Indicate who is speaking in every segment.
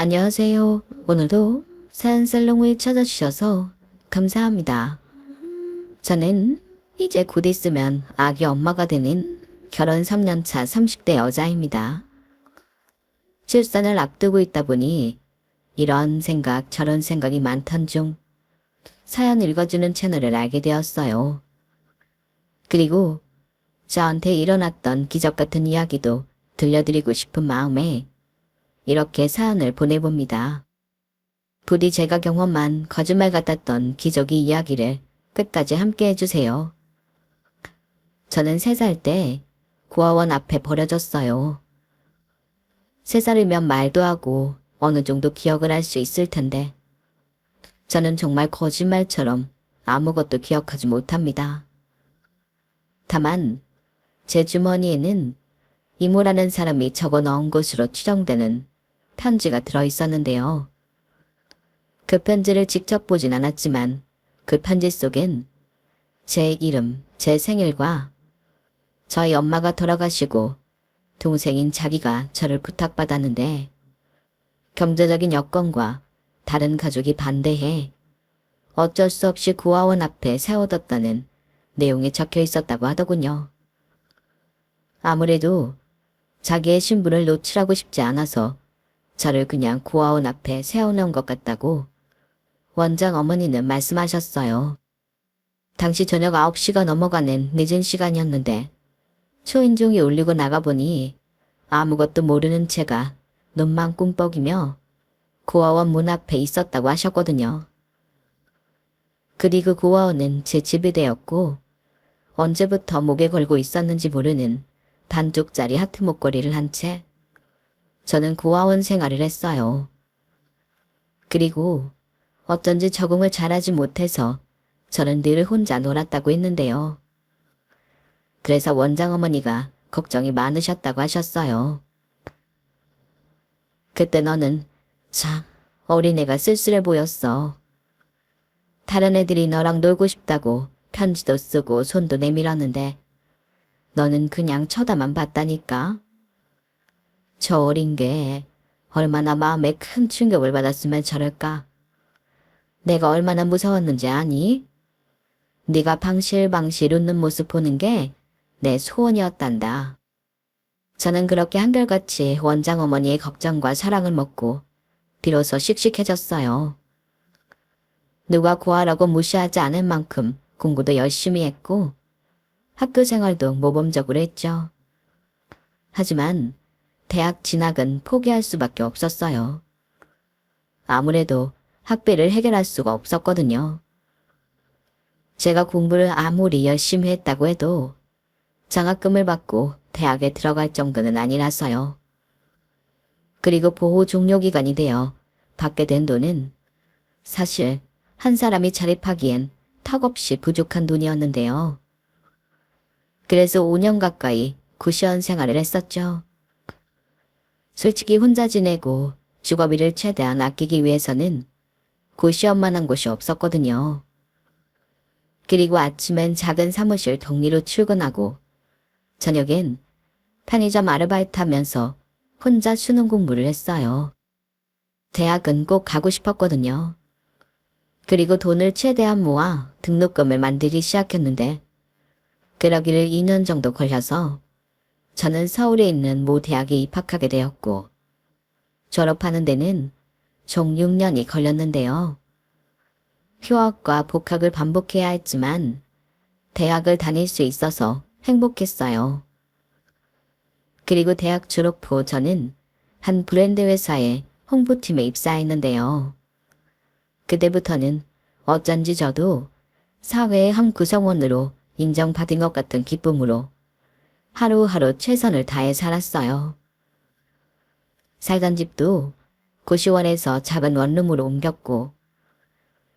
Speaker 1: 안녕하세요. 오늘도 사연살롱을 찾아주셔서 감사합니다. 저는 이제 곧 있으면 아기 엄마가 되는 결혼 3년차 30대 여자입니다. 출산을 앞두고 있다 보니 이런 생각 저런 생각이 많던 중 사연 읽어주는 채널을 알게 되었어요. 그리고 저한테 일어났던 기적 같은 이야기도 들려드리고 싶은 마음에 이렇게 사연을 보내봅니다. 부디 제가 경험한 거짓말 같았던 기적의 이야기를 끝까지 함께 해주세요. 저는 3살 때 고아원 앞에 버려졌어요. 3살이면 말도 하고 어느 정도 기억을 할 수 있을 텐데 저는 정말 거짓말처럼 아무것도 기억하지 못합니다. 다만 제 주머니에는 이모라는 사람이 적어 넣은 것으로 추정되는 편지가 들어있었는데요. 그 편지를 직접 보진 않았지만 그 편지 속엔 제 이름, 제 생일과 저희 엄마가 돌아가시고 동생인 자기가 저를 부탁받았는데 경제적인 여건과 다른 가족이 반대해 어쩔 수 없이 고아원 앞에 세워뒀다는 내용이 적혀 있었다고 하더군요. 아무래도 자기의 신분을 노출하고 싶지 않아서 저를 그냥 고아원 앞에 세워놓은 것 같다고 원장 어머니는 말씀하셨어요. 당시 저녁 9시가 넘어가는 늦은 시간이었는데 초인종이 울리고 나가보니 아무것도 모르는 채가 눈만 꿈뻑이며 고아원 문 앞에 있었다고 하셨거든요. 그리고 고아원은 제 집이 되었고 언제부터 목에 걸고 있었는지 모르는 반쪽짜리 하트 목걸이를 한 채 저는 고아원 생활을 했어요. 그리고 어쩐지 적응을 잘하지 못해서 저는 늘 혼자 놀았다고 했는데요. 그래서 원장어머니가 걱정이 많으셨다고 하셨어요. 그때 너는 참 어린애가 쓸쓸해 보였어. 다른 애들이 너랑 놀고 싶다고 편지도 쓰고 손도 내밀었는데 너는 그냥 쳐다만 봤다니까. 저 어린 게 얼마나 마음에 큰 충격을 받았으면 저럴까. 내가 얼마나 무서웠는지 아니? 네가 방실방실 웃는 모습 보는 게 내 소원이었단다. 저는 그렇게 한결같이 원장 어머니의 걱정과 사랑을 먹고 비로소 씩씩해졌어요. 누가 고아라고 무시하지 않을 만큼 공부도 열심히 했고 학교 생활도 모범적으로 했죠. 하지만 대학 진학은 포기할 수밖에 없었어요. 아무래도 학비를 해결할 수가 없었거든요. 제가 공부를 아무리 열심히 했다고 해도 장학금을 받고 대학에 들어갈 정도는 아니라서요. 그리고 보호 종료기간이 되어 받게 된 돈은 사실 한 사람이 자립하기엔 턱없이 부족한 돈이었는데요. 그래서 5년 가까이 구시원 생활을 했었죠. 솔직히 혼자 지내고 주거비를 최대한 아끼기 위해서는 고시원만한 곳이 없었거든요. 그리고 아침엔 작은 사무실 동리로 출근하고 저녁엔 편의점 아르바이트 하면서 혼자 수능 공부를 했어요. 대학은 꼭 가고 싶었거든요. 그리고 돈을 최대한 모아 등록금을 만들기 시작했는데 그러기를 2년 정도 걸려서 저는 서울에 있는 모 대학에 입학하게 되었고 졸업하는 데는 총 6년이 걸렸는데요. 휴학과 복학을 반복해야 했지만 대학을 다닐 수 있어서 행복했어요. 그리고 대학 졸업 후 저는 한 브랜드 회사의 홍보팀에 입사했는데요. 그때부터는 어쩐지 저도 사회의 한 구성원으로 인정받은 것 같은 기쁨으로 하루하루 최선을 다해 살았어요. 살던 집도 고시원에서 작은 원룸으로 옮겼고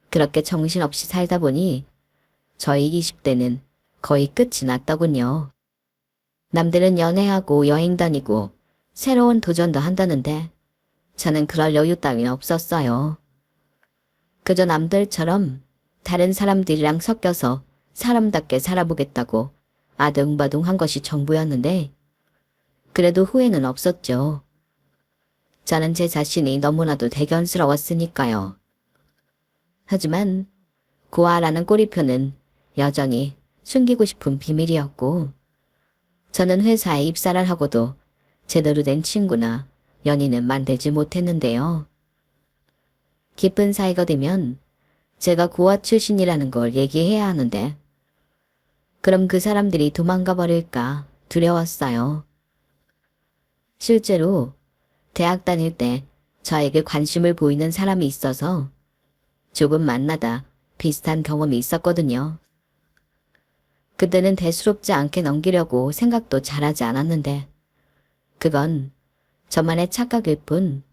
Speaker 1: 그렇게 정신없이 살다 보니 저희 20대는 거의 끝이 났더군요. 남들은 연애하고 여행 다니고 새로운 도전도 한다는데 저는 그럴 여유 따윈 없었어요. 그저 남들처럼 다른 사람들이랑 섞여서 사람답게 살아보겠다고 아등바등한 것이 전부였는데 그래도 후회는 없었죠. 저는 제 자신이 너무나도 대견스러웠으니까요. 하지만 고아라는 꼬리표는 여전히 숨기고 싶은 비밀이었고, 저는 회사에 입사를 하고도 제대로 된 친구나 연인은 만들지 못했는데요. 깊은 사이가 되면 제가 고아 출신이라는 걸 얘기해야 하는데, 그럼 그 사람들이 도망가 버릴까 두려웠어요. 실제로 대학 다닐 때 저에게 관심을 보이는 사람이 있어서 조금 만나다 비슷한 경험이 있었거든요. 그때는 대수롭지 않게 넘기려고 생각도 잘하지 않았는데, 그건 저만의 착각일 뿐,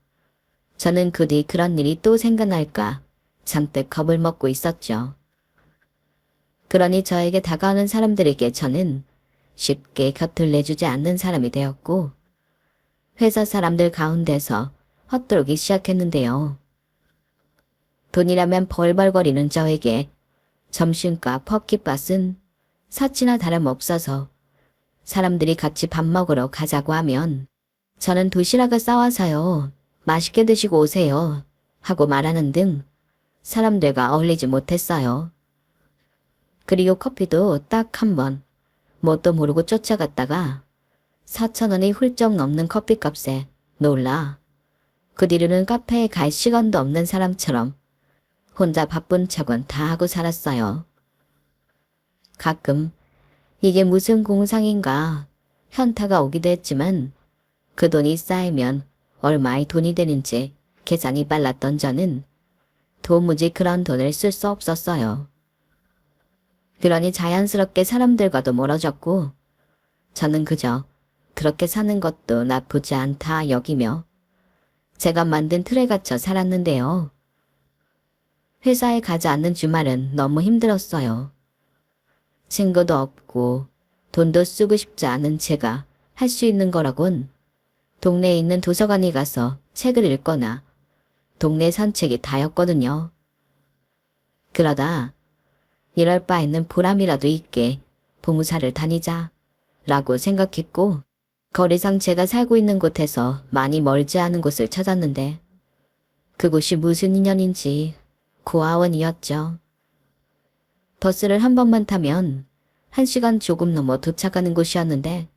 Speaker 1: 저는 그 뒤 그런 일이 또 생겨날까 잔뜩 겁을 먹고 있었죠. 그러니 저에게 다가오는 사람들에게 저는 쉽게 곁을 내주지 않는 사람이 되었고, 회사 사람들 가운데서 헛돌기 시작했는데요. 돈이라면 벌벌거리는 저에게 점심과 퍼킷밭은 사치나 다름없어서 사람들이 같이 밥 먹으러 가자고 하면 저는 도시락을 싸와서요. 맛있게 드시고 오세요. 하고 말하는 등 사람들과 어울리지 못했어요. 그리고 커피도 딱 한 번 뭣도 모르고 쫓아갔다가 4,000원이 훌쩍 넘는 커피값에 놀라 그 뒤로는 카페에 갈 시간도 없는 사람처럼 혼자 바쁜 척은 다 하고 살았어요. 가끔 이게 무슨 공상인가 현타가 오기도 했지만 그 돈이 쌓이면 얼마의 돈이 되는지 계산이 빨랐던 저는 도무지 그런 돈을 쓸 수 없었어요. 그러니 자연스럽게 사람들과도 멀어졌고 저는 그저 그렇게 사는 것도 나쁘지 않다 여기며 제가 만든 틀에 갇혀 살았는데요. 회사에 가지 않는 주말은 너무 힘들었어요. 친구도 없고 돈도 쓰고 싶지 않은 제가 할 수 있는 거라곤 동네에 있는 도서관에 가서 책을 읽거나 동네 산책이 다였거든요. 그러다 이럴 바에는 보람이라도 있게 봉사를 다니자 라고 생각했고 거리상 제가 살고 있는 곳에서 많이 멀지 않은 곳을 찾았는데 그곳이 무슨 인연인지 고아원이었죠. 버스를 한 번만 타면 1시간 조금 넘어 도착하는 곳이었는데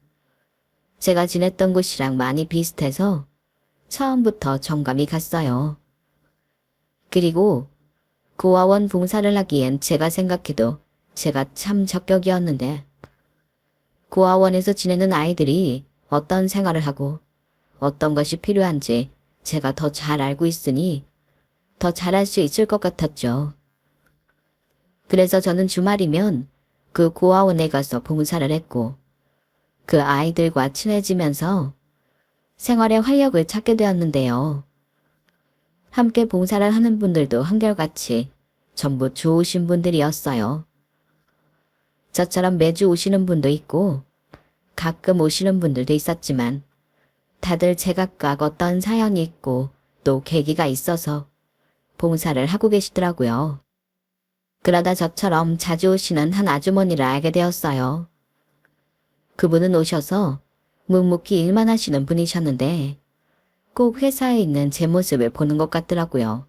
Speaker 1: 제가 지냈던 곳이랑 많이 비슷해서 처음부터 정감이 갔어요. 그리고 고아원 봉사를 하기엔 제가 생각해도 제가 참 적격이었는데 고아원에서 지내는 아이들이 어떤 생활을 하고 어떤 것이 필요한지 제가 더 잘 알고 있으니 더 잘할 수 있을 것 같았죠. 그래서 저는 주말이면 그 고아원에 가서 봉사를 했고 그 아이들과 친해지면서 생활의 활력을 찾게 되었는데요. 함께 봉사를 하는 분들도 한결같이 전부 좋으신 분들이었어요. 저처럼 매주 오시는 분도 있고 가끔 오시는 분들도 있었지만 다들 제각각 어떤 사연이 있고 또 계기가 있어서 봉사를 하고 계시더라고요. 그러다 저처럼 자주 오시는 한 아주머니를 알게 되었어요. 그분은 오셔서 묵묵히 일만 하시는 분이셨는데 꼭 회사에 있는 제 모습을 보는 것 같더라고요.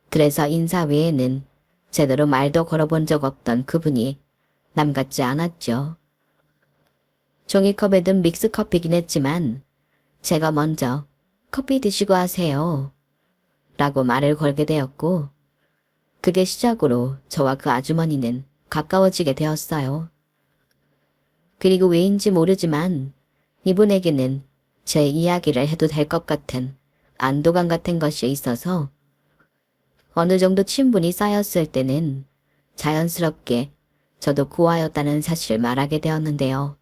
Speaker 1: 그래서 인사 외에는 제대로 말도 걸어본 적 없던 그분이 남 같지 않았죠. 종이컵에 든 믹스커피긴 했지만 제가 먼저 커피 드시고 하세요 라고 말을 걸게 되었고 그게 시작으로 저와 그 아주머니는 가까워지게 되었어요. 그리고 왜인지 모르지만 이분에게는 제 이야기를 해도 될 것 같은 안도감 같은 것이 있어서 어느 정도 친분이 쌓였을 때는 자연스럽게 저도 고아였다는 사실을 말하게 되었는데요.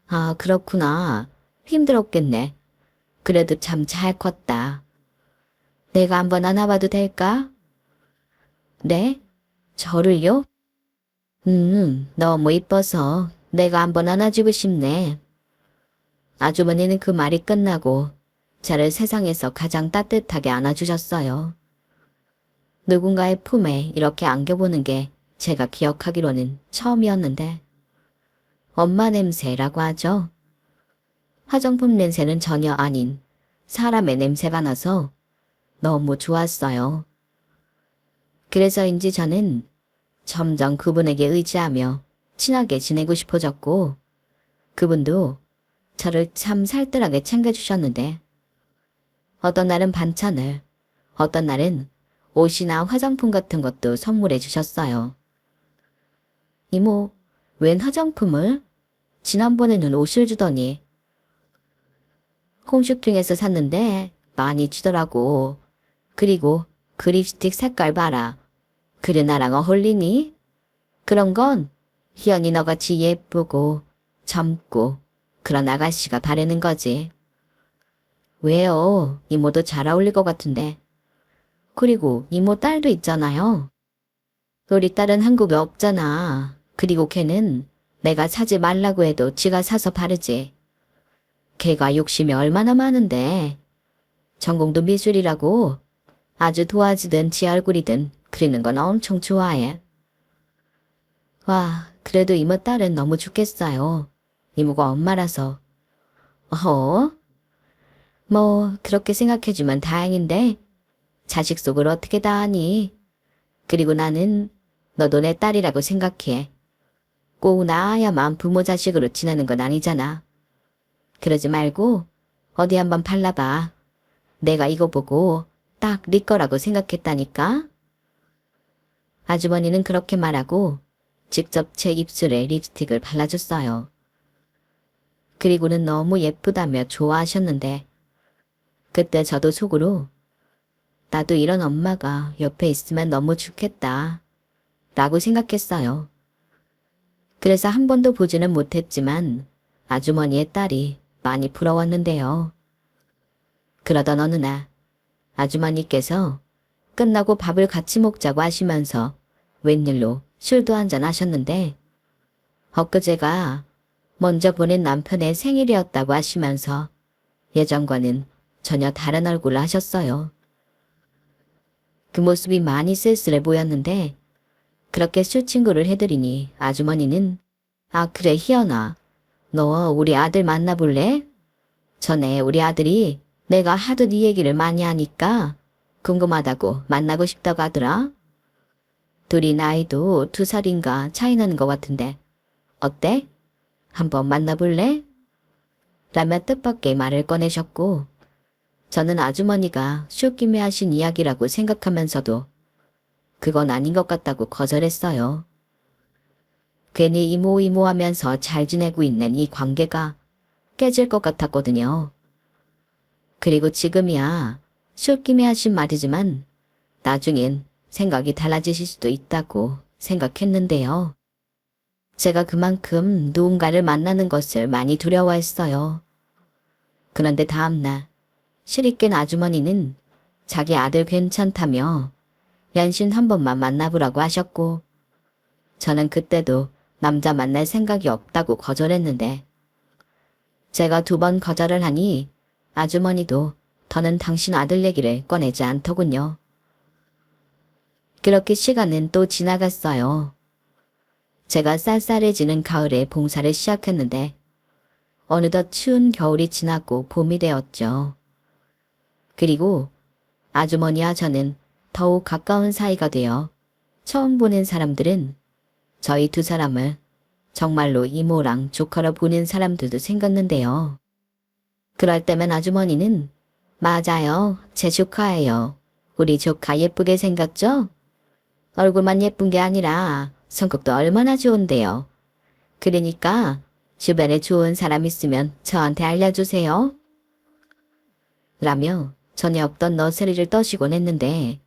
Speaker 1: 아, 그렇구나. 힘들었겠네. 그래도 참 잘 컸다. 내가 한번 안아봐도 될까? 네? 저를요? 너무 이뻐서 내가 한번 안아주고 싶네. 아주머니는 그 말이 끝나고 저를 세상에서 가장 따뜻하게 안아주셨어요. 누군가의 품에 이렇게 안겨보는 게 제가 기억하기로는 처음이었는데 엄마 냄새라고 하죠. 화장품 냄새는 전혀 아닌 사람의 냄새가 나서 너무 좋았어요. 그래서인지 저는 점점 그분에게 의지하며 친하게 지내고 싶어졌고 그분도 저를 참 살뜰하게 챙겨주셨는데 어떤 날은 반찬을, 어떤 날은 옷이나 화장품 같은 것도 선물해 주셨어요. 이모, 웬 화장품을? 지난번에는 옷을 주더니 홈쇼핑에서 샀는데 많이 주더라고. 그리고 그 립스틱 색깔 봐라. 그래 나랑 어울리니? 그런 건 희연이 너같이 예쁘고 젊고 그런 아가씨가 바르는 거지. 왜요? 이모도 잘 어울릴 것 같은데. 그리고 이모 딸도 있잖아요. 우리 딸은 한국에 없잖아. 그리고 걔는 내가 사지 말라고 해도 지가 사서 바르지. 걔가 욕심이 얼마나 많은데. 전공도 미술이라고 아주 도화지든 지 얼굴이든 그리는 건 엄청 좋아해. 와, 그래도 이모 딸은 너무 좋겠어요. 이모가 엄마라서. 뭐 그렇게 생각해주면 다행인데 자식 속을 어떻게 다 아니. 그리고 나는 너도 내 딸이라고 생각해. 꼭 낳아야만 부모 자식으로 지내는 건 아니잖아. 그러지 말고 어디 한번 발라봐. 내가 이거 보고 딱 네 거라고 생각했다니까. 아주머니는 그렇게 말하고 직접 제 입술에 립스틱을 발라줬어요. 그리고는 너무 예쁘다며 좋아하셨는데 그때 저도 속으로 나도 이런 엄마가 옆에 있으면 너무 좋겠다 라고 생각했어요. 그래서 한 번도 보지는 못했지만 아주머니의 딸이 많이 부러웠는데요. 그러던 어느 날 아주머니께서 끝나고 밥을 같이 먹자고 하시면서 웬일로 술도 한잔 하셨는데 엊그제가 먼저 보낸 남편의 생일이었다고 하시면서 예전과는 전혀 다른 얼굴을 하셨어요. 그 모습이 많이 쓸쓸해 보였는데 그렇게 술 친구를 해드리니 아주머니는 아 그래 희연아 너 우리 아들 만나볼래? 전에 우리 아들이 내가 하도 네 얘기를 많이 하니까 궁금하다고 만나고 싶다고 하더라. 둘이 나이도 2살인가 차이 나는 것 같은데 어때? 한번 만나볼래? 라며 뜻밖의 말을 꺼내셨고 저는 아주머니가 쇼김에 하신 이야기라고 생각하면서도 그건 아닌 것 같다고 거절했어요. 괜히 이모 하면서 잘 지내고 있는 이 관계가 깨질 것 같았거든요. 그리고 지금이야 쇼김에 하신 말이지만 나중엔 생각이 달라지실 수도 있다고 생각했는데요. 제가 그만큼 누군가를 만나는 것을 많이 두려워했어요. 그런데 다음날 실이 깬 아주머니는 자기 아들 괜찮다며 연신 한 번만 만나보라고 하셨고 저는 그때도 남자 만날 생각이 없다고 거절했는데 제가 2번 거절을 하니 아주머니도 더는 당신 아들 얘기를 꺼내지 않더군요. 그렇게 시간은 또 지나갔어요. 제가 쌀쌀해지는 가을에 봉사를 시작했는데 어느덧 추운 겨울이 지나고 봄이 되었죠. 그리고 아주머니와 저는 더욱 가까운 사이가 되어 처음 보는 사람들은 저희 2사람을 정말로 이모랑 조카로 보는 사람들도 생겼는데요. 그럴 때면 아주머니는 맞아요. 제 조카예요. 우리 조카 예쁘게 생겼죠? 얼굴만 예쁜 게 아니라 성격도 얼마나 좋은데요. 그러니까 주변에 좋은 사람 있으면 저한테 알려주세요. 라며 전에 없던 너스리를 떠시곤 했는데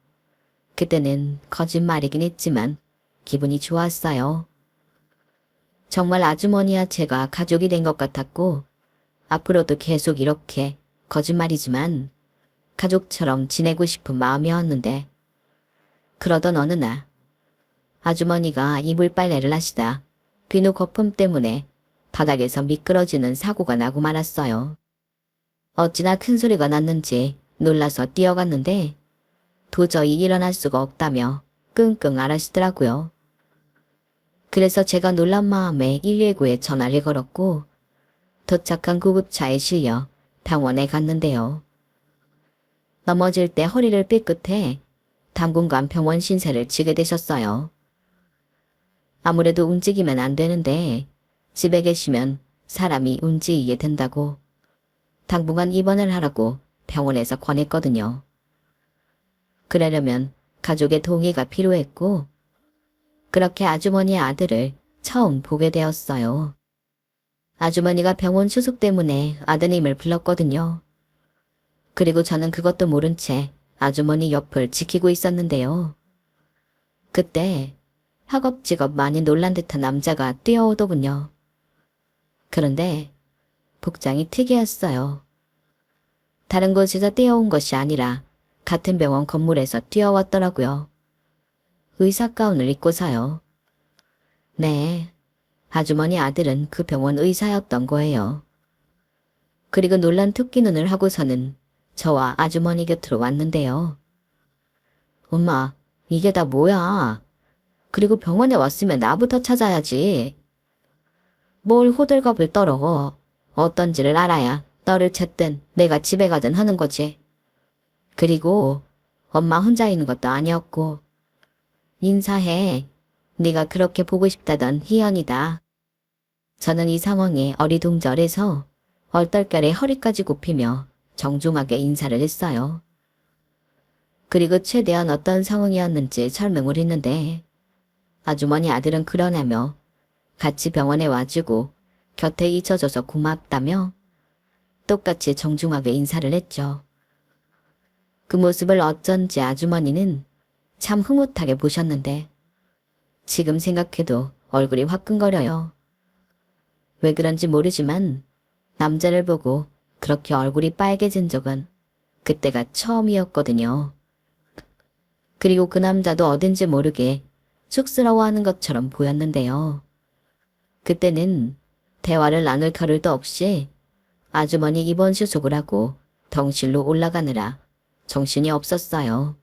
Speaker 1: 그때는 거짓말이긴 했지만 기분이 좋았어요. 정말 아주머니와 제가 가족이 된 것 같았고 앞으로도 계속 이렇게 거짓말이지만 가족처럼 지내고 싶은 마음이었는데 그러던 어느 날 아주머니가 이불 빨래를 하시다 비누 거품 때문에 바닥에서 미끄러지는 사고가 나고 말았어요. 어찌나 큰 소리가 났는지 놀라서 뛰어갔는데 도저히 일어날 수가 없다며 끙끙 앓으시더라고요. 그래서 제가 놀란 마음에 119에 전화를 걸었고 도착한 구급차에 실려 병원에 갔는데요. 넘어질 때 허리를 삐끗해 당분간 병원 신세를 지게 되셨어요. 아무래도 움직이면 안 되는데 집에 계시면 사람이 움직이게 된다고 당분간 입원을 하라고 병원에서 권했거든요. 그러려면 가족의 동의가 필요했고 그렇게 아주머니의 아들을 처음 보게 되었어요. 아주머니가 병원 수속 때문에 아드님을 불렀거든요. 그리고 저는 그것도 모른 채 아주머니 옆을 지키고 있었는데요. 그때 허겁지겁 많이 놀란 듯한 남자가 뛰어오더군요. 그런데 복장이 특이했어요. 다른 곳에서 뛰어온 것이 아니라 같은 병원 건물에서 뛰어왔더라고요. 의사 가운을 입고서요. 네, 아주머니 아들은 그 병원 의사였던 거예요. 그리고 놀란 토끼 눈을 하고서는 저와 아주머니 곁으로 왔는데요. 엄마, 이게 다 뭐야? 그리고 병원에 왔으면 나부터 찾아야지. 뭘 호들갑을 떨어. 어떤지를 알아야 너를 찾든 내가 집에 가든 하는 거지. 그리고 엄마 혼자 있는 것도 아니었고. 인사해. 네가 그렇게 보고 싶다던 희연이다. 저는 이 상황에 어리둥절해서 얼떨결에 허리까지 굽히며 정중하게 인사를 했어요. 그리고 최대한 어떤 상황이었는지 설명을 했는데 아주머니 아들은 그러냐며 같이 병원에 와주고 곁에 있어줘서 고맙다며 똑같이 정중하게 인사를 했죠. 그 모습을 어쩐지 아주머니는 참 흐뭇하게 보셨는데 지금 생각해도 얼굴이 화끈거려요. 왜 그런지 모르지만 남자를 보고 그렇게 얼굴이 빨개진 적은 그때가 처음이었거든요. 그리고 그 남자도 어딘지 모르게 쑥스러워하는 것처럼 보였는데요. 그때는 대화를 나눌 겨를도 없이 아주머니 입원 수속을 하고 병실로 올라가느라 정신이 없었어요.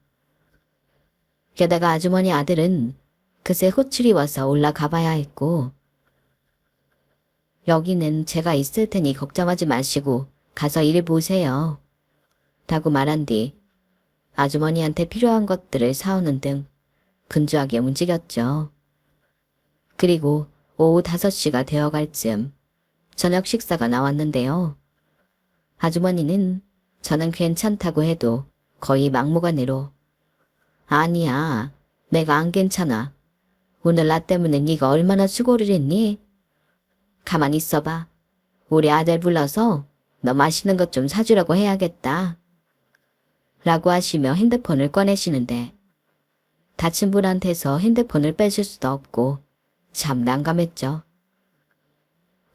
Speaker 1: 게다가 아주머니 아들은 그새 호출이 와서 올라가 봐야 했고 여기는 제가 있을 테니 걱정하지 마시고 가서 일 보세요. 다고 말한 뒤 아주머니한테 필요한 것들을 사오는 등 분주하게 움직였죠. 그리고 오후 5시가 되어갈 즈음 저녁 식사가 나왔는데요. 아주머니는 저는 괜찮다고 해도 거의 막무가내로 아니야, 내가 안 괜찮아. 오늘 나 때문에 네가 얼마나 수고를 했니? 가만히 있어봐. 우리 아들 불러서 너 맛있는 것 좀 사주라고 해야겠다. 라고 하시며 핸드폰을 꺼내시는데 다친 분한테서 핸드폰을 뺏을 수도 없고 참 난감했죠.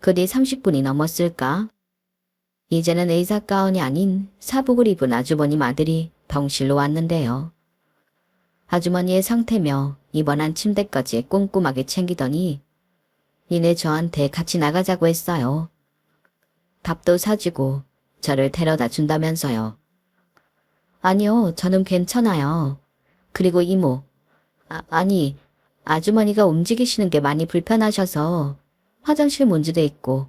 Speaker 1: 그 뒤 30분이 넘었을까? 이제는 의사 가운이 아닌 사복을 입은 아주버님 아들이 병실로 왔는데요. 아주머니의 상태며 입원한 침대까지 꼼꼼하게 챙기더니 이내 저한테 같이 나가자고 했어요. 밥도 사주고 저를 데려다 준다면서요. 아니요, 저는 괜찮아요. 그리고 이모, 아니, 아주머니가 움직이시는 게 많이 불편하셔서 화장실 문제도 있고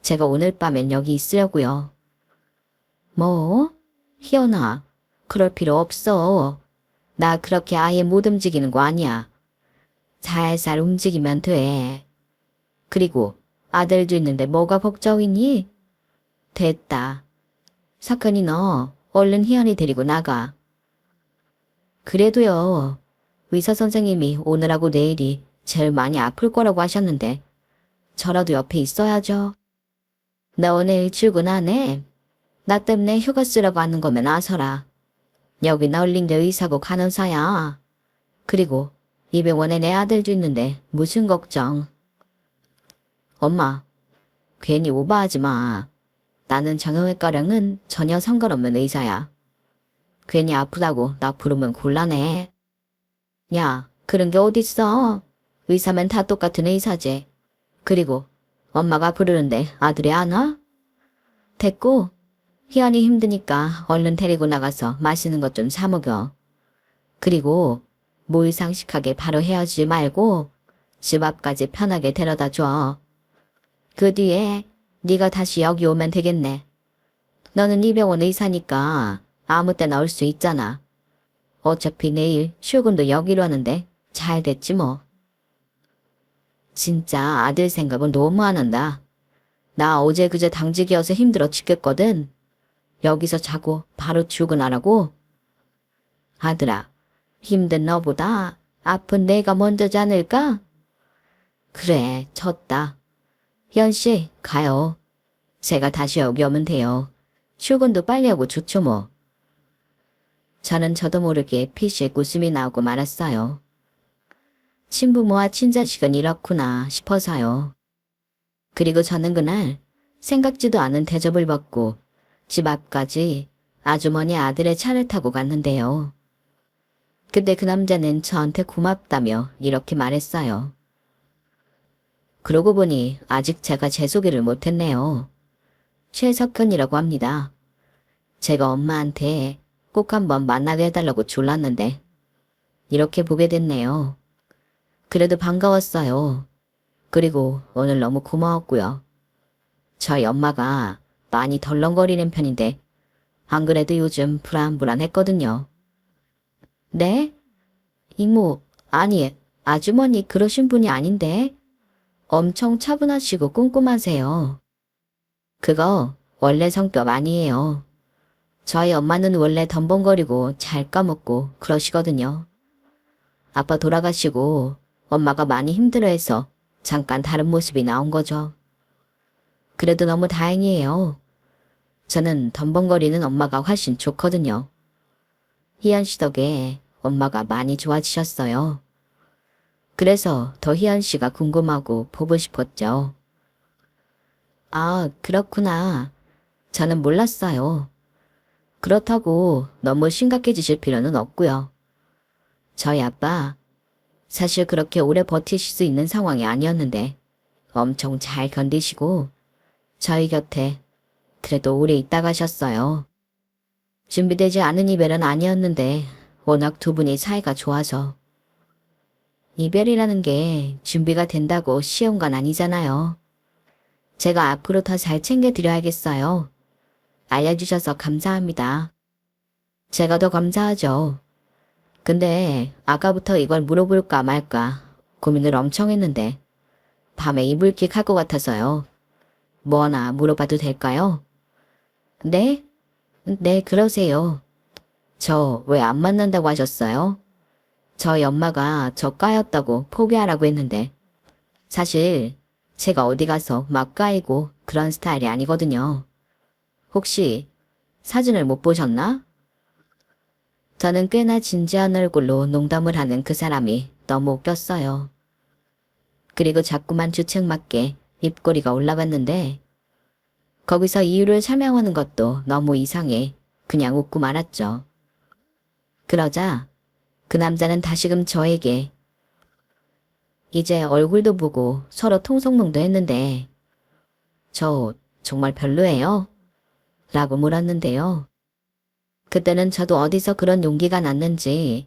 Speaker 1: 제가 오늘 밤엔 여기 있으려고요. 뭐? 희연아, 그럴 필요 없어. 나 그렇게 아예 못 움직이는 거 아니야. 살살 움직이면 돼. 그리고 아들도 있는데 뭐가 걱정이니? 됐다. 석현이 너 얼른 희연이 데리고 나가. 그래도요. 의사 선생님이 오늘하고 내일이 제일 많이 아플 거라고 하셨는데 저라도 옆에 있어야죠. 나 오늘 출근 안 해. 나 때문에 휴가 쓰라고 하는 거면 아서라. 여기 널린데 의사고 간호사야. 그리고 이 병원에 내 아들도 있는데 무슨 걱정. 엄마, 괜히 오버하지 마. 나는 정형외과랑은 전혀 상관없는 의사야. 괜히 아프다고 나 부르면 곤란해. 야, 그런 게 어딨어. 의사면 다 똑같은 의사지. 그리고 엄마가 부르는데 아들이 안 와? 됐고, 희연이 힘드니까 얼른 데리고 나가서 맛있는 것 좀 사 먹여. 그리고 무의상식하게 바로 헤어지지 말고 집 앞까지 편하게 데려다 줘. 그 뒤에 네가 다시 여기 오면 되겠네. 너는 이 병원 의사니까 아무 때나 올 수 있잖아. 어차피 내일 출근도 여기로 하는데 잘 됐지 뭐. 진짜 아들 생각은 너무 안 한다. 나 어제 그제 당직이어서 힘들어 죽겠거든. 여기서 자고 바로 출근하라고? 아들아, 힘든 너보다 아픈 내가 먼저 자닐까? 그래, 쳤다. 현씨, 가요. 제가 다시 여기 오면 돼요. 출근도 빨리 하고 좋죠 뭐. 저는 저도 모르게 피식 웃음이 나오고 말았어요. 친부모와 친자식은 이렇구나 싶어서요. 그리고 저는 그날 생각지도 않은 대접을 받고 집 앞까지 아주머니 아들의 차를 타고 갔는데요. 그때 그 남자는 저한테 고맙다며 이렇게 말했어요. 그러고 보니 아직 제가 제 소개를 못했네요. 최석현이라고 합니다. 제가 엄마한테 꼭 한번 만나게 해달라고 졸랐는데 이렇게 보게 됐네요. 그래도 반가웠어요. 그리고 오늘 너무 고마웠고요. 저희 엄마가 많이 덜렁거리는 편인데 안 그래도 요즘 불안불안했거든요. 네? 이모, 아니, 아주머니 그러신 분이 아닌데 엄청 차분하시고 꼼꼼하세요. 그거 원래 성격 아니에요. 저희 엄마는 원래 덤벙거리고 잘 까먹고 그러시거든요. 아빠 돌아가시고 엄마가 많이 힘들어해서 잠깐 다른 모습이 나온 거죠. 그래도 너무 다행이에요. 저는 덤벙거리는 엄마가 훨씬 좋거든요. 희연 씨 덕에 엄마가 많이 좋아지셨어요. 그래서 더 희연 씨가 궁금하고 보고 싶었죠. 아, 그렇구나. 저는 몰랐어요. 그렇다고 너무 심각해지실 필요는 없고요. 저희 아빠 사실 그렇게 오래 버티실 수 있는 상황이 아니었는데 엄청 잘 견디시고 저희 곁에 그래도 오래 있다 가셨어요. 준비되지 않은 이별은 아니었는데 워낙 두 분이 사이가 좋아서. 이별이라는 게 준비가 된다고 쉬운 건 아니잖아요. 제가 앞으로 더 잘 챙겨드려야겠어요. 알려주셔서 감사합니다. 제가 더 감사하죠. 근데 아까부터 이걸 물어볼까 말까 고민을 엄청 했는데 밤에 이불킥 할 것 같아서요. 뭐 하나 물어봐도 될까요? 네? 네, 그러세요. 저 왜 안 만난다고 하셨어요? 저희 엄마가 저 까였다고 포기하라고 했는데 사실 제가 어디 가서 막 까이고 그런 스타일이 아니거든요. 혹시 사진을 못 보셨나? 저는 꽤나 진지한 얼굴로 농담을 하는 그 사람이 너무 웃겼어요. 그리고 자꾸만 주책맞게 입꼬리가 올라갔는데 거기서 이유를 설명하는 것도 너무 이상해 그냥 웃고 말았죠. 그러자 그 남자는 다시금 저에게 이제 얼굴도 보고 서로 통성명도 했는데 저 정말 별로예요? 라고 물었는데요. 그때는 저도 어디서 그런 용기가 났는지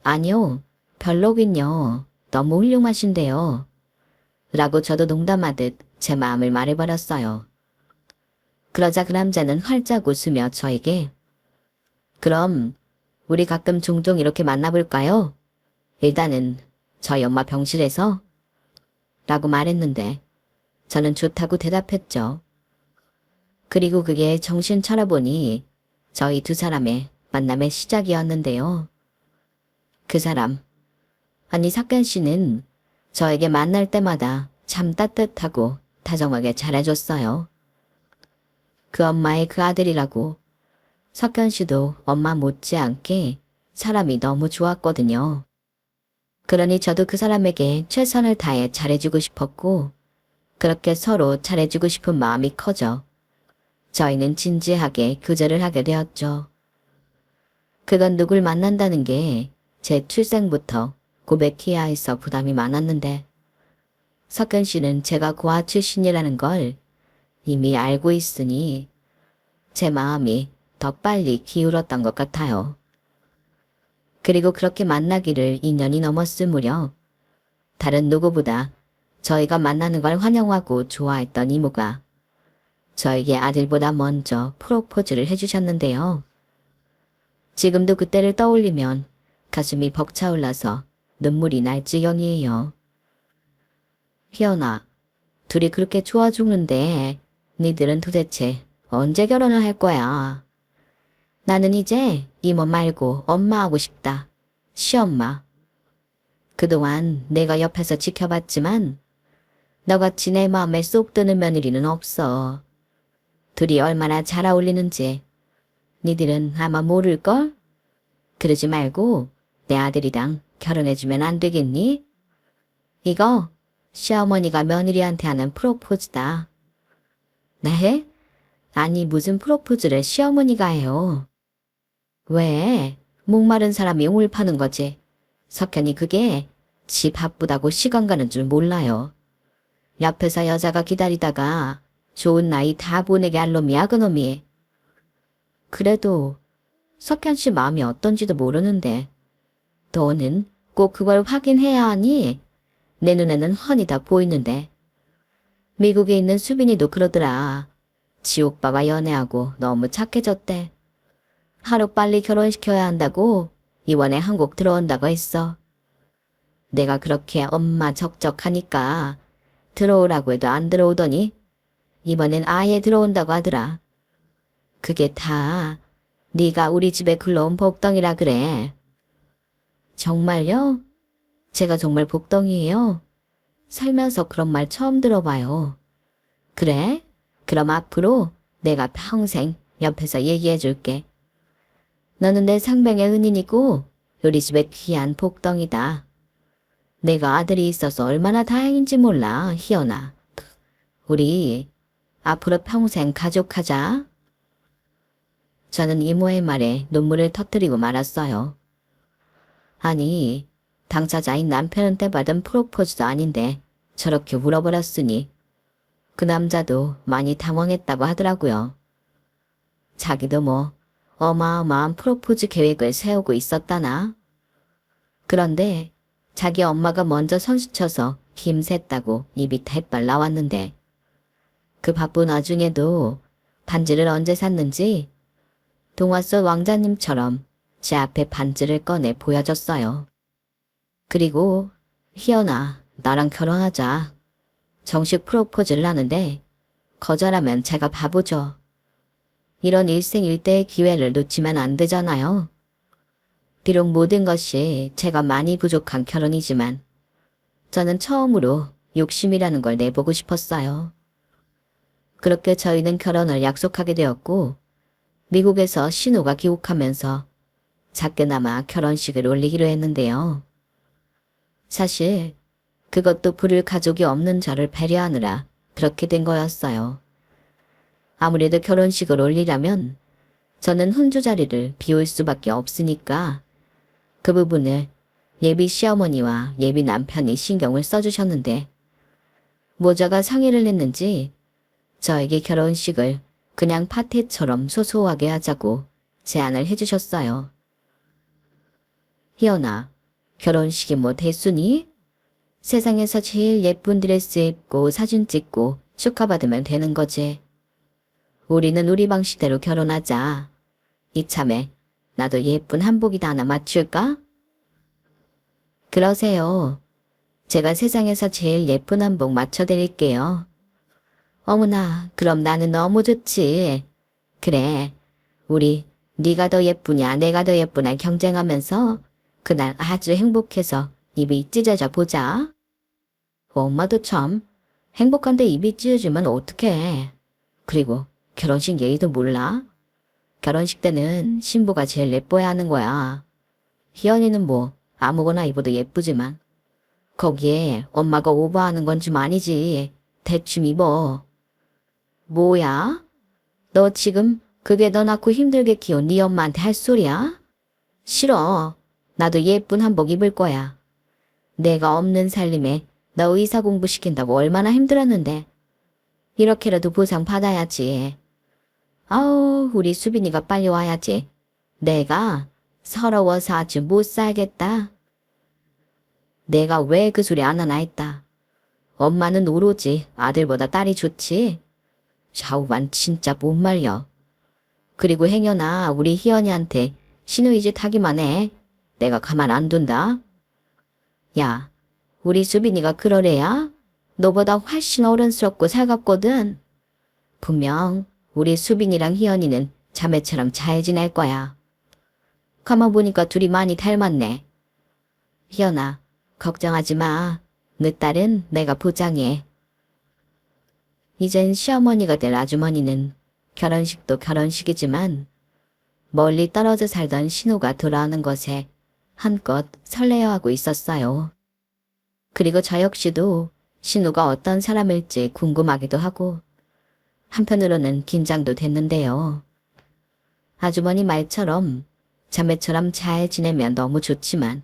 Speaker 1: 아니요, 별로긴요. 너무 훌륭하신데요. 라고 저도 농담하듯 제 마음을 말해버렸어요. 그러자 그 남자는 활짝 웃으며 저에게 그럼 우리 가끔 종종 이렇게 만나볼까요? 일단은 저희 엄마 병실에서 라고 말했는데 저는 좋다고 대답했죠. 그리고 그게 정신 차려보니 저희 두 사람의 만남의 시작이었는데요. 그 사람, 아니 석견 씨는 저에게 만날 때마다 참 따뜻하고 다정하게 잘해줬어요. 그 엄마의 그 아들이라고 석견 씨도 엄마 못지않게 사람이 너무 좋았거든요. 그러니 저도 그 사람에게 최선을 다해 잘해주고 싶었고 그렇게 서로 잘해주고 싶은 마음이 커져 저희는 진지하게 교제를 하게 되었죠. 그건 누굴 만난다는 게 제 출생부터 고백해야 해서 부담이 많았는데 석근 씨는 제가 고아 출신이라는 걸 이미 알고 있으니 제 마음이 더 빨리 기울었던 것 같아요. 그리고 그렇게 만나기를 2년이 넘었을 무렵 다른 누구보다 저희가 만나는 걸 환영하고 좋아했던 이모가 저에게 아들보다 먼저 프로포즈를 해주셨는데요. 지금도 그때를 떠올리면 가슴이 벅차올라서 눈물이 날 지경이에요. 희연아, 둘이 그렇게 좋아 죽는데 니들은 도대체 언제 결혼을 할 거야? 나는 이제 이모 말고 엄마 하고 싶다. 시엄마. 그동안 내가 옆에서 지켜봤지만 너같이 내 마음에 쏙 드는 며느리는 없어. 둘이 얼마나 잘 어울리는지 니들은 아마 모를걸? 그러지 말고 내 아들이랑 결혼해주면 안 되겠니? 이거 시어머니가 며느리한테 하는 프로포즈다. 네? 아니 무슨 프로포즈를 시어머니가 해요. 왜? 목마른 사람이 울 파는 거지. 석현이 그게 지 바쁘다고 시간 가는 줄 몰라요. 옆에서 여자가 기다리다가 좋은 나이 다 보내게 할 놈이야 그놈이. 그래도 석현 씨 마음이 어떤지도 모르는데 너는 꼭 그걸 확인해야 하니? 내 눈에는 훤히 다 보이는데. 미국에 있는 수빈이도 그러더라. 지 오빠가 연애하고 너무 착해졌대. 하루빨리 결혼시켜야 한다고 이번에 한국 들어온다고 했어. 내가 그렇게 엄마 적적하니까 들어오라고 해도 안 들어오더니 이번엔 아예 들어온다고 하더라. 그게 다 네가 우리 집에 글러온 복덩이라 그래. 정말요? 제가 정말 복덩이에요? 살면서 그런 말 처음 들어봐요. 그래? 그럼 앞으로 내가 평생 옆에서 얘기해 줄게. 너는 내 상병의 은인이고 우리 집의 귀한 복덩이다. 내가 아들이 있어서 얼마나 다행인지 몰라, 희연아. 우리 앞으로 평생 가족하자. 저는 이모의 말에 눈물을 터뜨리고 말았어요. 아니, 당사자인 남편한테 받은 프로포즈도 아닌데 저렇게 울어버렸으니 그 남자도 많이 당황했다고 하더라고요. 자기도 뭐 어마어마한 프로포즈 계획을 세우고 있었다나. 그런데 자기 엄마가 먼저 선수쳐서 힘셌다고 입이 대빨 나왔는데 그 바쁜 와중에도 반지를 언제 샀는지 동화 속 왕자님처럼 제 앞에 반지를 꺼내 보여줬어요. 그리고 희연아, 나랑 결혼하자. 정식 프로포즈를 하는데 거절하면 제가 바보죠. 이런 일생일대의 기회를 놓치면 안 되잖아요. 비록 모든 것이 제가 많이 부족한 결혼이지만 저는 처음으로 욕심이라는 걸 내보고 싶었어요. 그렇게 저희는 결혼을 약속하게 되었고 미국에서 신호가 귀국하면서 작게나마 결혼식을 올리기로 했는데요. 사실 그것도 부를 가족이 없는 저를 배려하느라 그렇게 된 거였어요. 아무래도 결혼식을 올리려면 저는 혼주 자리를 비울 수밖에 없으니까 그 부분을 예비 시어머니와 예비 남편이 신경을 써주셨는데 모자가 상의를 했는지 저에게 결혼식을 그냥 파티처럼 소소하게 하자고 제안을 해주셨어요. 희연아, 결혼식이 뭐 대수니? 세상에서 제일 예쁜 드레스 입고 사진 찍고 축하받으면 되는 거지. 우리는 우리 방식대로 결혼하자. 이참에 나도 예쁜 한복이다 하나 맞출까? 그러세요. 제가 세상에서 제일 예쁜 한복 맞춰드릴게요. 어머나, 그럼 나는 너무 좋지. 그래, 우리 네가 더 예쁘냐 내가 더 예쁘냐 경쟁하면서 그날 아주 행복해서 입이 찢어져 보자. 엄마도 참 행복한데 입이 찢어지면 어떡해. 그리고 결혼식 예의도 몰라? 결혼식 때는 신부가 제일 예뻐야 하는 거야. 희연이는 뭐 아무거나 입어도 예쁘지만 거기에 엄마가 오버하는 건 좀 아니지. 대충 입어. 뭐야? 너 지금 그게 너 낳고 힘들게 키운 네 엄마한테 할 소리야? 싫어. 나도 예쁜 한복 입을 거야. 내가 없는 살림에 너 의사 공부시킨다고 얼마나 힘들었는데. 이렇게라도 보상 받아야지. 아우, 우리 수빈이가 빨리 와야지. 내가 서러워서 아주 못 살겠다. 내가 왜 그 소리 안 하나 했다. 엄마는 오로지 아들보다 딸이 좋지. 샤오반 진짜 못 말려. 그리고 행여나 우리 희연이한테 신우 이 짓 하기만 해. 내가 가만 안 둔다. 야, 우리 수빈이가 그럴 애야? 너보다 훨씬 어른스럽고 살갑거든. 분명 우리 수빈이랑 희연이는 자매처럼 잘 지낼 거야. 가만 보니까 둘이 많이 닮았네. 희연아, 걱정하지 마. 너 딸은 내가 보장해. 이젠 시어머니가 될 아주머니는 결혼식도 결혼식이지만 멀리 떨어져 살던 신우가 돌아오는 것에 한껏 설레어하고 있었어요. 그리고 저 역시도 신우가 어떤 사람일지 궁금하기도 하고 한편으로는 긴장도 됐는데요. 아주머니 말처럼 자매처럼 잘 지내면 너무 좋지만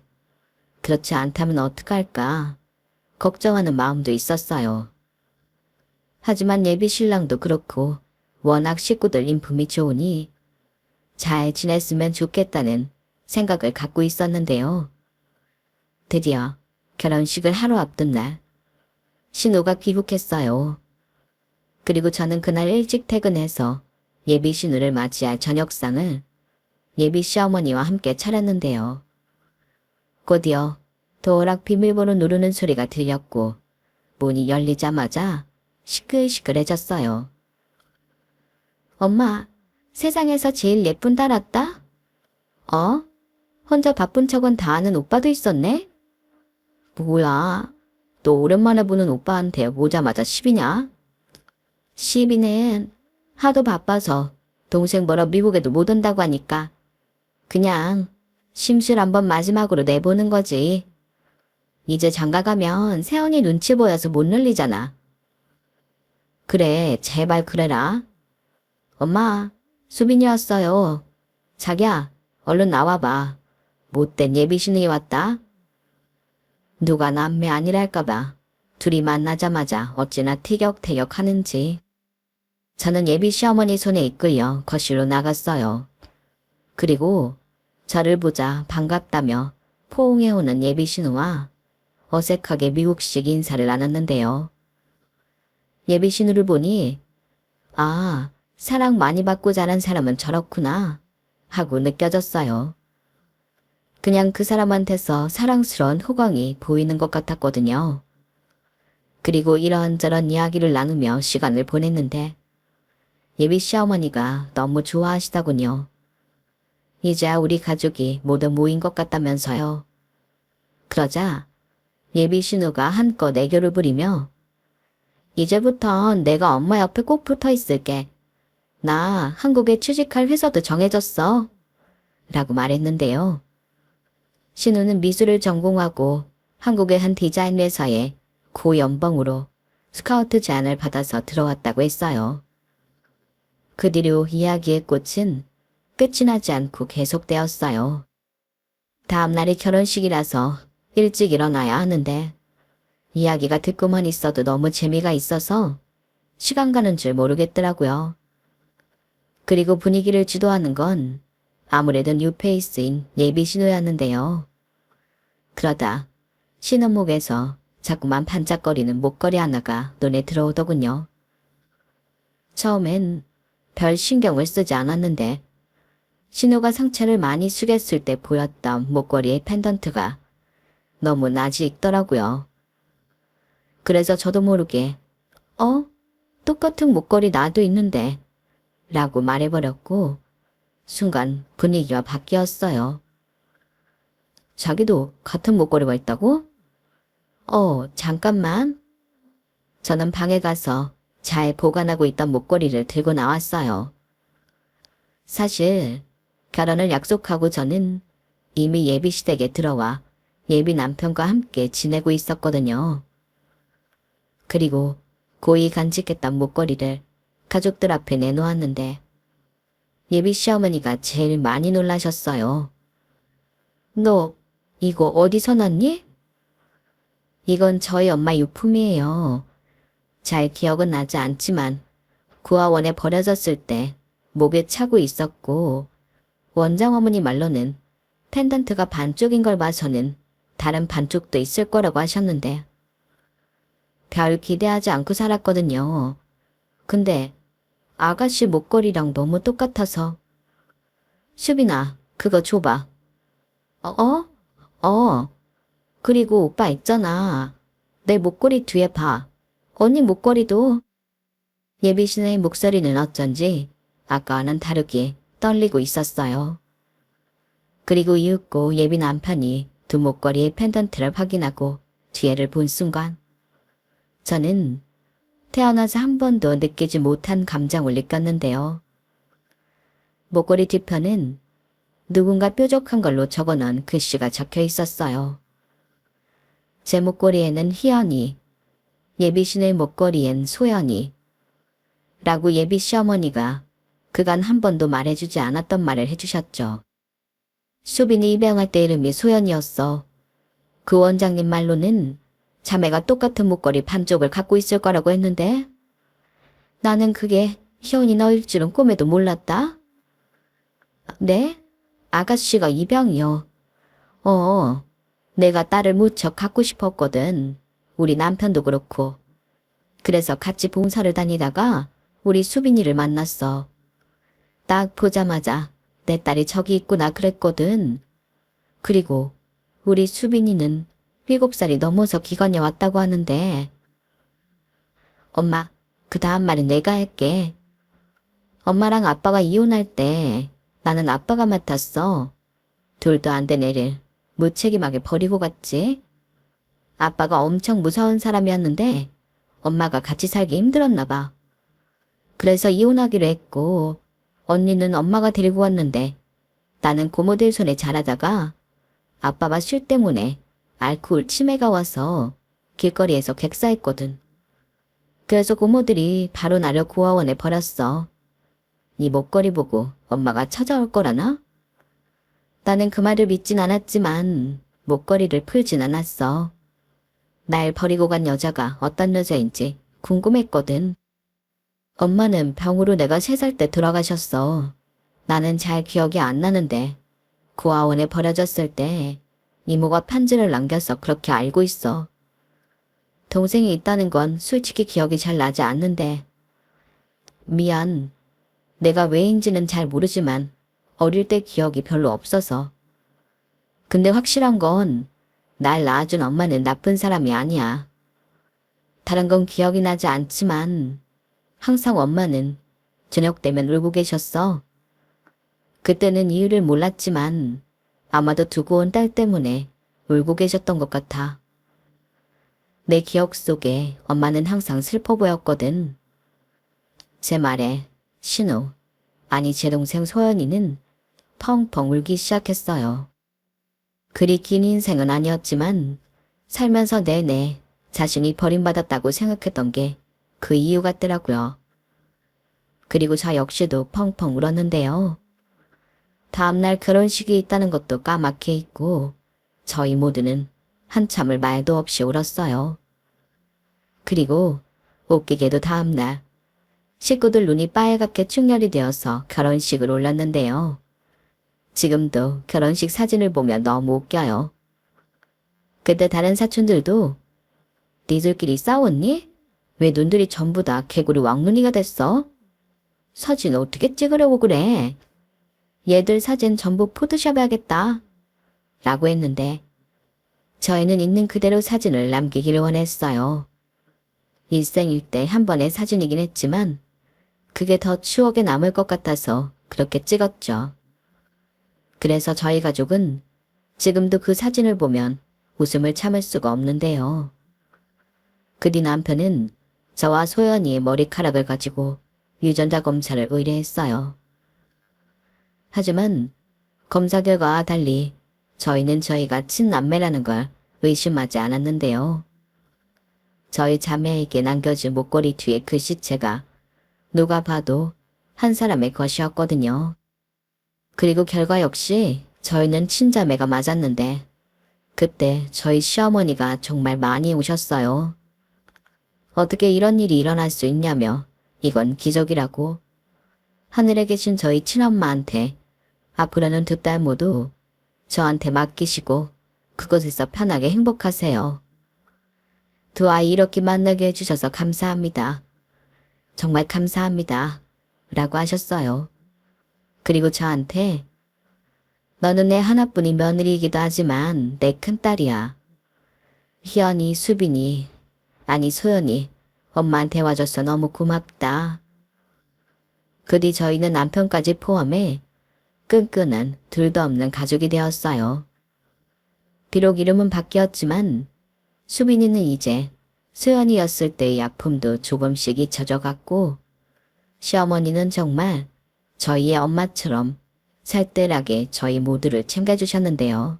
Speaker 1: 그렇지 않다면 어떡할까 걱정하는 마음도 있었어요. 하지만 예비 신랑도 그렇고 워낙 식구들 인품이 좋으니 잘 지냈으면 좋겠다는 생각을 갖고 있었는데요. 드디어 결혼식을 하루 앞둔 날 신우가 귀국했어요. 그리고 저는 그날 일찍 퇴근해서 예비 신우를 맞이할 저녁상을 예비 시어머니와 함께 차렸는데요. 곧이어 도어락 비밀번호 누르는 소리가 들렸고 문이 열리자마자 시끌시끌해졌어요. 엄마, 세상에서 제일 예쁜 딸 왔다? 어? 혼자 바쁜 척은 다 아는 오빠도 있었네? 뭐야, 너 오랜만에 보는 오빠한테 오자마자 시비냐? 시비는 하도 바빠서 동생 보러 미국에도 못 온다고 하니까 그냥 심술 한번 마지막으로 내보는 거지. 이제 장가가면 세연이 눈치 보여서 못 늘리잖아. 그래, 제발 그래라. 엄마, 수빈이 왔어요. 자기야, 얼른 나와봐. 못된 예비신이 왔다. 누가 남매 아니랄까봐 둘이 만나자마자 어찌나 티격태격 하는지. 저는 예비 시어머니 손에 이끌려 거실로 나갔어요. 그리고 저를 보자 반갑다며 포옹해오는 예비 신우와 어색하게 미국식 인사를 나눴는데요. 예비 신우를 보니 아, 사랑 많이 받고 자란 사람은 저렇구나 하고 느껴졌어요. 그냥 그 사람한테서 사랑스러운 호강이 보이는 것 같았거든요. 그리고 이런저런 이야기를 나누며 시간을 보냈는데 예비 시어머니가 너무 좋아하시더군요. 이제야 우리 가족이 모두 모인 것 같다면서요. 그러자 예비 신우가 한껏 애교를 부리며 이제부턴 내가 엄마 옆에 꼭 붙어 있을게. 나 한국에 취직할 회사도 정해졌어. 라고 말했는데요. 신우는 미술을 전공하고 한국의 한 디자인 회사에 고연봉으로 스카우트 제안을 받아서 들어왔다고 했어요. 그 뒤로 이야기의 꽃은 끝이 나지 않고 계속되었어요. 다음 날이 결혼식이라서 일찍 일어나야 하는데 이야기가 듣고만 있어도 너무 재미가 있어서 시간 가는 줄 모르겠더라고요. 그리고 분위기를 주도하는 건 아무래도 뉴페이스인 예비 신우였는데요. 그러다 신은목에서 자꾸만 반짝거리는 목걸이 하나가 눈에 들어오더군요. 처음엔 별 신경을 쓰지 않았는데 신우가 상체를 많이 숙였을 때 보였던 목걸이의 펜던트가 너무 낯이 익더라고요. 그래서 저도 모르게 똑같은 목걸이 나도 있는데 라고 말해버렸고 순간 분위기가 바뀌었어요. 자기도 같은 목걸이가 있다고? 잠깐만. 저는 방에 가서 잘 보관하고 있던 목걸이를 들고 나왔어요. 사실 결혼을 약속하고 저는 이미 예비 시댁에 들어와 예비 남편과 함께 지내고 있었거든요. 그리고 고이 간직했던 목걸이를 가족들 앞에 내놓았는데 예비 시어머니가 제일 많이 놀라셨어요. 너 이거 어디서 났니? 이건 저희 엄마 유품이에요. 잘 기억은 나지 않지만 구하원에 버려졌을 때 목에 차고 있었고 원장 어머니 말로는 펜던트가 반쪽인 걸 봐서는 다른 반쪽도 있을 거라고 하셨는데 별 기대하지 않고 살았거든요. 근데 아가씨 목걸이랑 너무 똑같아서. 수빈아, 그거 줘봐. 어. 그리고 오빠 있잖아. 내 목걸이 뒤에 봐. 언니 목걸이도. 예비 씨의 목소리는 어쩐지 아까와는 다르게 떨리고 있었어요. 그리고 이윽고 예비 남편이 두 목걸이의 펜던트를 확인하고 뒤에를 본 순간 저는 태어나서 한 번도 느끼지 못한 감정을 느꼈는데요. 목걸이 뒤편은 누군가 뾰족한 걸로 적어놓은 글씨가 적혀 있었어요. 제 목걸이에는 희연이, 예비 씨의 목걸이엔 소연이 라고 예비 시어머니가 그간 한 번도 말해주지 않았던 말을 해주셨죠. 수빈이 입양할 때 이름이 소연이었어. 그 원장님 말로는 자매가 똑같은 목걸이 반쪽을 갖고 있을 거라고 했는데 나는 그게 희연이 너일 줄은 꿈에도 몰랐다. 네? 아가씨가 입양이요. 내가 딸을 무척 갖고 싶었거든. 우리 남편도 그렇고. 그래서 같이 봉사를 다니다가 우리 수빈이를 만났어. 딱 보자마자 내 딸이 저기 있구나 그랬거든. 그리고 우리 수빈이는 7살이 넘어서 기관에 왔다고 하는데 엄마, 그 다음 말은 내가 할게. 엄마랑 아빠가 이혼할 때 나는 아빠가 맡았어. 둘도 안 된 애를 무책임하게 버리고 갔지. 아빠가 엄청 무서운 사람이었는데 엄마가 같이 살기 힘들었나 봐. 그래서 이혼하기로 했고 언니는 엄마가 데리고 왔는데 나는 고모들 손에 자라다가 아빠가 술 때문에 알코올 치매가 와서 길거리에서 객사했거든. 그래서 고모들이 바로 나를 고아원에 버렸어. 네 목걸이 보고 엄마가 찾아올 거라나? 나는 그 말을 믿진 않았지만 목걸이를 풀진 않았어. 날 버리고 간 여자가 어떤 여자인지 궁금했거든. 엄마는 병으로 내가 3살 때 돌아가셨어. 나는 잘 기억이 안 나는데 고아원에 버려졌을 때 이모가 편지를 남겨서 그렇게 알고 있어. 동생이 있다는 건 솔직히 기억이 잘 나지 않는데 미안. 내가 왜인지는 잘 모르지만 어릴 때 기억이 별로 없어서. 근데 확실한 건 날 낳아준 엄마는 나쁜 사람이 아니야. 다른 건 기억이 나지 않지만 항상 엄마는 저녁 되면 울고 계셨어. 그때는 이유를 몰랐지만 아마도 두고 온 딸 때문에 울고 계셨던 것 같아. 내 기억 속에 엄마는 항상 슬퍼 보였거든. 제 말에 신우, 아니 제 동생 소연이는 펑펑 울기 시작했어요. 그리 긴 인생은 아니었지만 살면서 내내 자신이 버림받았다고 생각했던 게 그 이유 같더라고요. 그리고 저 역시도 펑펑 울었는데요. 다음날 결혼식이 있다는 것도 까맣게 잊고 저희 모두는 한참을 말도 없이 울었어요. 그리고 웃기게도 다음날 식구들 눈이 빨갛게 충혈이 되어서 결혼식을 올렸는데요. 지금도 결혼식 사진을 보면 너무 웃겨요. 그때 다른 사촌들도 니들끼리 싸웠니? 왜 눈들이 전부 다 개구리 왕눈이가 됐어? 사진 어떻게 찍으려고 그래? 얘들 사진 전부 포토샵 해야겠다. 라고 했는데 저희는 있는 그대로 사진을 남기기를 원했어요. 일생일 때 한 번의 사진이긴 했지만 그게 더 추억에 남을 것 같아서 그렇게 찍었죠. 그래서 저희 가족은 지금도 그 사진을 보면 웃음을 참을 수가 없는데요. 그 뒤 남편은 저와 소연이의 머리카락을 가지고 유전자 검사를 의뢰했어요. 하지만 검사 결과와 달리 저희는 저희가 친남매라는 걸 의심하지 않았는데요. 저희 자매에게 남겨진 목걸이 뒤에 글씨체가 누가 봐도 한 사람의 것이었거든요. 그리고 결과 역시 저희는 친자매가 맞았는데 그때 저희 시어머니가 정말 많이 우셨어요. 어떻게 이런 일이 일어날 수 있냐며 이건 기적이라고. 하늘에 계신 저희 친엄마한테 앞으로는 두 딸 모두 저한테 맡기시고 그곳에서 편하게 행복하세요. 두 아이 이렇게 만나게 해주셔서 감사합니다. 정말 감사합니다. 라고 하셨어요. 그리고 저한테 너는 내 하나뿐인 며느리이기도 하지만 내 큰딸이야. 희연이, 수빈이, 아니 소연이 엄마한테 와줘서 너무 고맙다. 그 뒤 저희는 남편까지 포함해 끈끈한 둘도 없는 가족이 되었어요. 비록 이름은 바뀌었지만 수빈이는 이제 소연이었을 때의 아픔도 조금씩 잊혀져갔고 시어머니는 정말 저희의 엄마처럼 살뜰하게 저희 모두를 챙겨주셨는데요.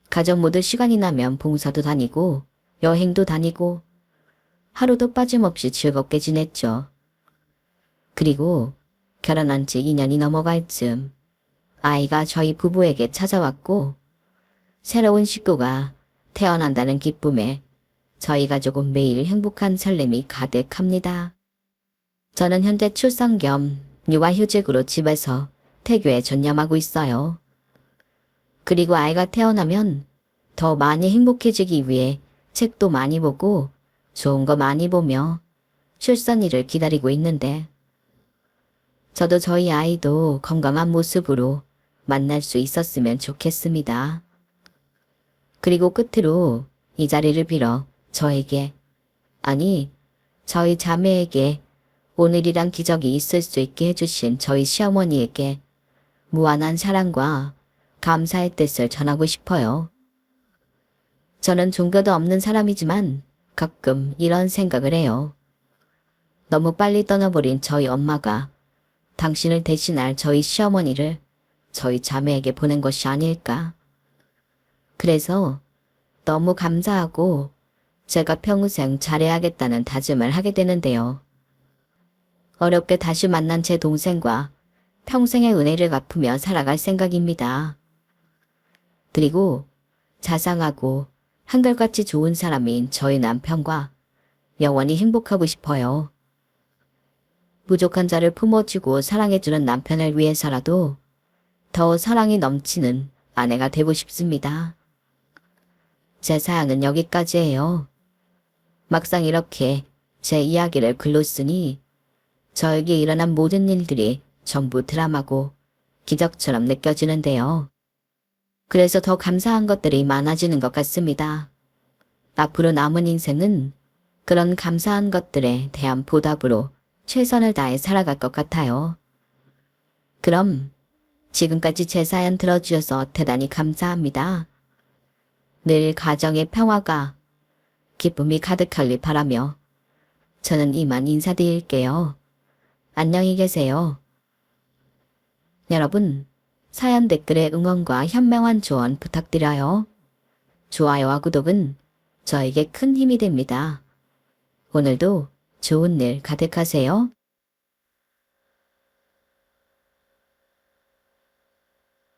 Speaker 1: 가족 모두 시간이 나면 봉사도 다니고 여행도 다니고 하루도 빠짐없이 즐겁게 지냈죠. 그리고 결혼한 지 2년이 넘어갈 즈음 아이가 저희 부부에게 찾아왔고 새로운 식구가 태어난다는 기쁨에 저희 가족은 매일 행복한 설렘이 가득합니다. 저는 현재 출산 겸 육아휴직으로 집에서 태교에 전념하고 있어요. 그리고 아이가 태어나면 더 많이 행복해지기 위해 책도 많이 보고 좋은 거 많이 보며 출산일을 기다리고 있는데 저도 저희 아이도 건강한 모습으로 만날 수 있었으면 좋겠습니다. 그리고 끝으로 이 자리를 빌어 저에게, 아니 저희 자매에게 오늘이란 기적이 있을 수 있게 해주신 저희 시어머니에게 무한한 사랑과 감사의 뜻을 전하고 싶어요. 저는 종교도 없는 사람이지만 가끔 이런 생각을 해요. 너무 빨리 떠나버린 저희 엄마가 당신을 대신할 저희 시어머니를 저희 자매에게 보낸 것이 아닐까. 그래서 너무 감사하고 제가 평생 잘해야겠다는 다짐을 하게 되는데요. 어렵게 다시 만난 제 동생과 평생의 은혜를 갚으며 살아갈 생각입니다. 그리고 자상하고 한결같이 좋은 사람인 저희 남편과 영원히 행복하고 싶어요. 부족한 자를 품어주고 사랑해주는 남편을 위해서라도 더 사랑이 넘치는 아내가 되고 싶습니다. 제 사연은 여기까지예요. 막상 이렇게 제 이야기를 글로 쓰니 저에게 일어난 모든 일들이 전부 드라마고 기적처럼 느껴지는데요. 그래서 더 감사한 것들이 많아지는 것 같습니다. 앞으로 남은 인생은 그런 감사한 것들에 대한 보답으로 최선을 다해 살아갈 것 같아요. 그럼 지금까지 제 사연 들어주셔서 대단히 감사합니다. 늘 가정의 평화가 기쁨이 가득하길 바라며 저는 이만 인사드릴게요. 안녕히 계세요. 여러분, 사연 댓글에 응원과 현명한 조언 부탁드려요. 좋아요와 구독은 저에게 큰 힘이 됩니다. 오늘도 좋은 일 가득하세요.